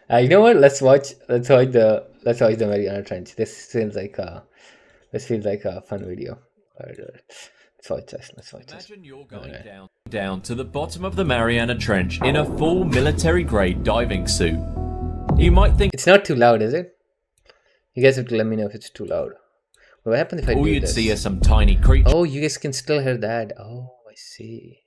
You know what? Let's watch the Mariana Trench. This feels like a fun video. Alright, let's watch this. Let's watch this. Imagine you're going down to the bottom of the Mariana Trench in a full military-grade diving suit. You might think it's not too loud, is it? You guys have to let me know if it's too loud. What happens if I do all you'd this? see are some tiny creatures. Oh, you guys can still hear that. Oh, I see.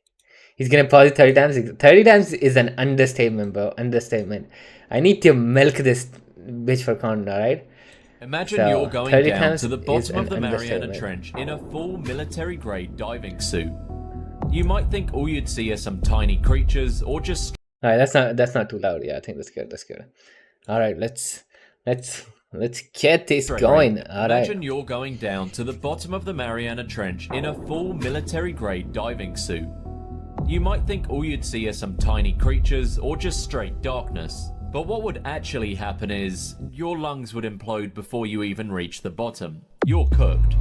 He's gonna pause it 30 times. 30 times is an understatement, bro. Understatement. I need to milk this bitch for content, alright? Imagine you're going down to the bottom of the Mariana Trench in a full military-grade diving suit. You might think all you'd see are some tiny creatures or just... Alright, that's not too loud. Yeah, I think that's good. That's good. Alright, let's get this going. Alright. Imagine you're going down to the bottom of the Mariana Trench in a full military-grade diving suit. You might think all you'd see are some tiny creatures or just straight darkness. But what would actually happen is, your lungs would implode before you even reach the bottom. You're cooked.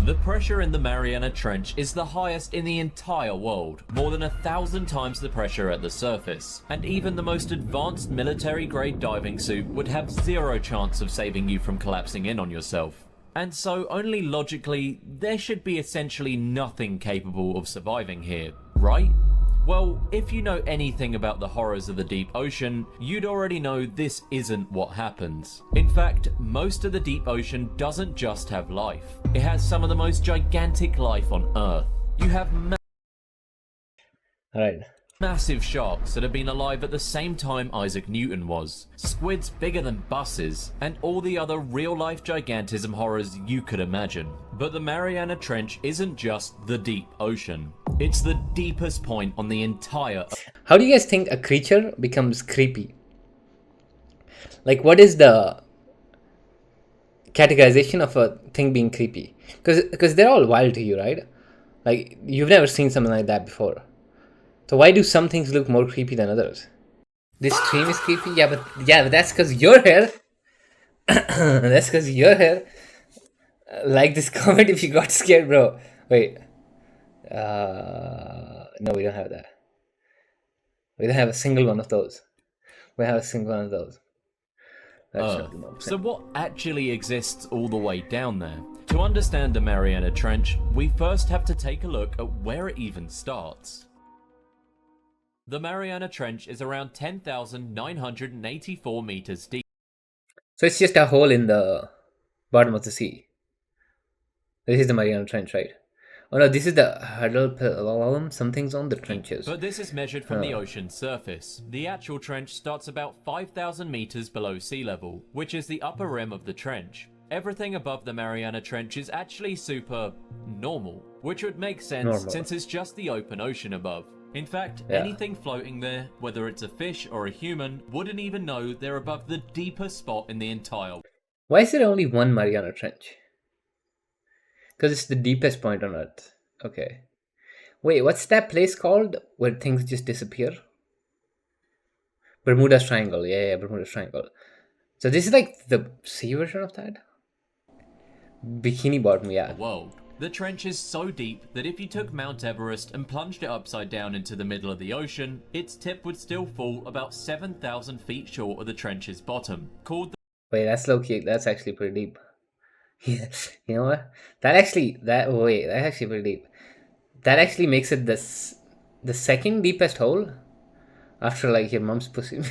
The pressure in the Mariana Trench is the highest in the entire world, more than 1,000 times the pressure at the surface. And even the most advanced military-grade diving suit would have zero chance of saving you from collapsing in on yourself. And so, only logically, there should be essentially nothing capable of surviving here, right? Well, if you know anything about the horrors of the deep ocean, you'd already know this isn't what happens. In fact, most of the deep ocean doesn't just have life. It has some of the most gigantic life on Earth. You have massive sharks that have been alive at the same time Isaac Newton was, squids bigger than buses, and all the other real-life gigantism horrors you could imagine. But the Mariana Trench isn't just the deep ocean. It's the deepest point on the entire... How do you guys think a creature becomes creepy? Like, what is the categorization of a thing being creepy? Because they're all wild to you, right? Like, you've never seen something like that before. So why do some things look more creepy than others? This stream is creepy? Yeah, but that's because you're here. That's because you're here. Like this comment if you got scared, bro. Wait. No, we don't have that. We don't have a single one of those. We have a single one of those. So what actually exists all the way down there? To understand the Mariana Trench, we first have to take a look at where it even starts. The Mariana Trench is around 10,984 meters deep. So it's just a hole in the bottom of the sea. This is the Mariana Trench, right? Oh no, this is the Hadal something's on the trenches. But this is measured from the ocean's surface. The actual trench starts about 5,000 meters below sea level, which is the upper rim of the trench. Everything above the Mariana Trench is actually super normal, which would make sense since it's just the open ocean above. In fact, anything floating there, whether it's a fish or a human, wouldn't even know they're above the deepest spot in the entire world. Why is there only one Mariana Trench? Because it's the deepest point on Earth. Okay. Wait, what's that place called where things just disappear? Bermuda's Triangle. Yeah, Bermuda's Triangle. So this is like the sea version of that? Bikini Bottom, yeah. Whoa. The trench is so deep that if you took Mount Everest and plunged it upside down into the middle of the ocean, its tip would still fall about 7,000 feet short of the trench's bottom, called the... Wait, that's low-key, that's actually pretty deep. You know what? That's actually pretty deep. That actually makes it the second deepest hole after like your mom's pussy.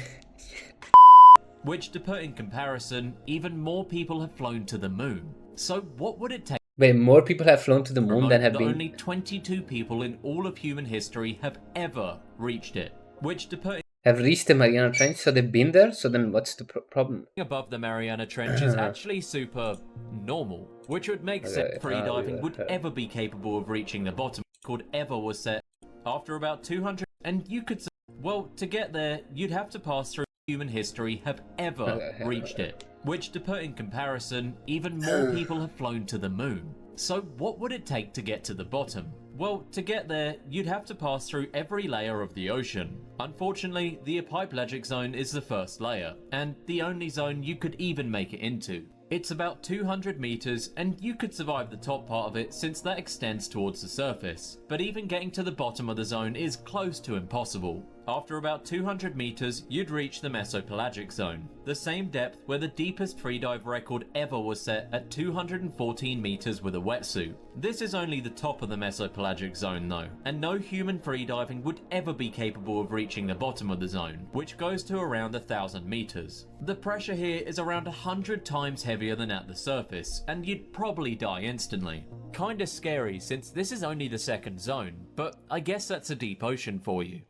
Which, to put in comparison, even more people have flown to the moon. So what would it take? Wait, more people have flown to the moon than have been... Only 22 people in all of human history have ever reached it. Which, to put... Have reached the Mariana Trench, so they've been there, so then what's the problem? Above the Mariana Trench is actually super normal. Which would make sense freediving would ever be capable of reaching the bottom. Called ever was set after about 200... And you could say, well, to get there, you'd have to pass through human history have ever reached it. Which, to put in comparison, even more people have flown to the moon. So what would it take to get to the bottom? Well, to get there, you'd have to pass through every layer of the ocean. Unfortunately, the epipelagic zone is the first layer, and the only zone you could even make it into. It's about 200 meters, and you could survive the top part of it since that extends towards the surface. But even getting to the bottom of the zone is close to impossible. After about 200 meters, you'd reach the mesopelagic zone, the same depth where the deepest freedive record ever was set at 214 meters with a wetsuit. This is only the top of the mesopelagic zone though, and no human freediving would ever be capable of reaching the bottom of the zone, which goes to around 1,000 meters. The pressure here is around 100 times heavier than at the surface, and you'd probably die instantly. Kinda scary since this is only the second zone, but I guess that's a deep ocean for you.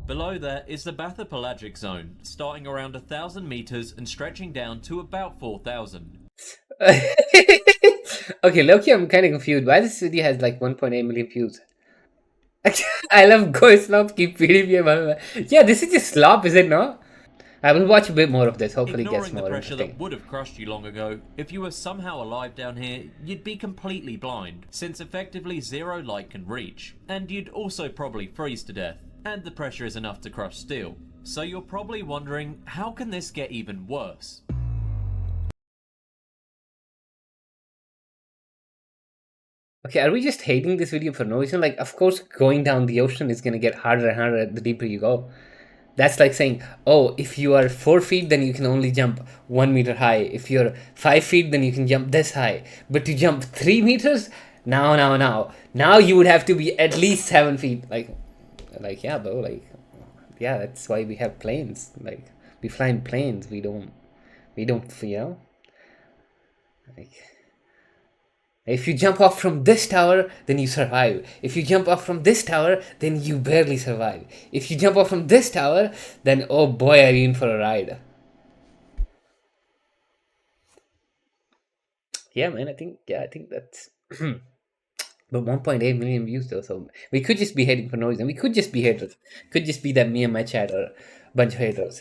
Below that is the bathypelagic zone, starting around 1,000 meters and stretching down to about 4,000. Okay, Loki, I'm kind of confused. Why this video has like 1.8 million views? I love Go Slop, keep feeding me. Yeah, this is just slop, is it not? I will watch a bit more of this. Hopefully, it gets Ignoring more the pressure interesting. that would have crushed you long ago, if you were somehow alive down here, you'd be completely blind, since effectively zero light can reach, and you'd also probably freeze to death, and the pressure is enough to crush steel. So you're probably wondering, how can this get even worse? Okay, are we just hating this video for no reason? Like, of course, going down the ocean is gonna get harder and harder the deeper you go. That's like saying, oh, if you are 4 feet, then you can only jump 1 meter high. If you're 5 feet, then you can jump this high. But to jump 3 meters, now you would have to be at least 7 feet. Yeah, bro. Yeah, that's why we have planes. Like, we fly in planes. We don't, like. If you jump off from this tower, then you survive. If you jump off from this tower, then you barely survive. If you jump off from this tower, then oh boy, are you in for a ride. Yeah, man, I think that's but 1.8 million views though, so we could just be hating for no reason. We could just be haters. Could just be that me and my chat are a bunch of haters.